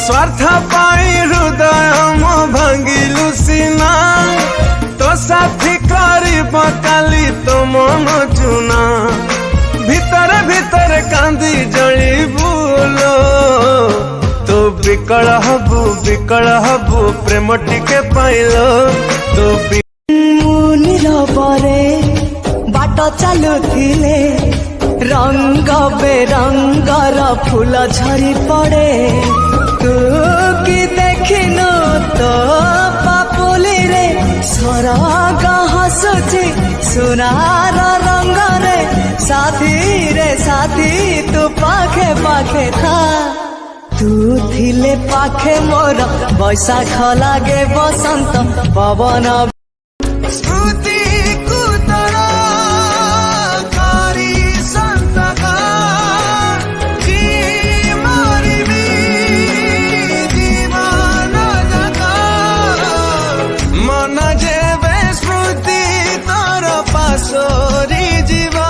स्वार्थ पाई हृदय मो भांगिलु सीना तो साथी करी काली तो मन चुना भीतर भीतर कांदी जली बुलो तो विकल हबु प्रेम टिके पाइलो तो नीरवरे बाट चलुथिले रंग बेरंगर फूल झरी पड़े तू कि देखिनु तो पापुली रे सरग हसुची सुनार रंग रे साथी तू पाखे पाखे था तू थिले पाखे मोर बैशाख लागे बसंत पवन स्मृति कुतरा कारी संतका जी मारिबी जीवन जका मन जेबे स्मृति तोर पासोरी जीवा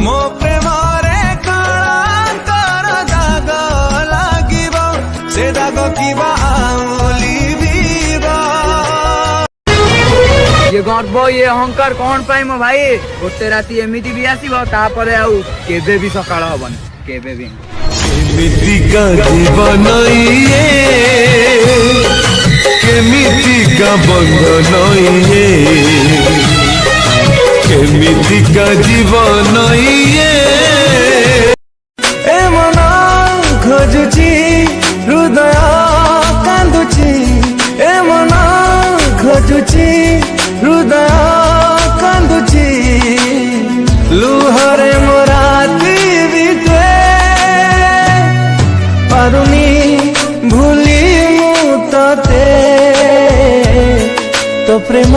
मो प्रेमरे कलांतर दाग लागिब से दाग किबा ये गर्व ये अहंकार कौन पाई मो भाई गोटे राति एमिति भी आसीबो तापरे आउ केबे भी सकाळ हबन केबे भी एमिति का जीवन ये केमिति का बंधन ये केमिति का जीवन ये ए मन खोजुची हृदय कांदुची ए मन खोजुची हृदय कांदुची लुहरे मोराती बीते पारुनी भूली मु तते तो प्रेम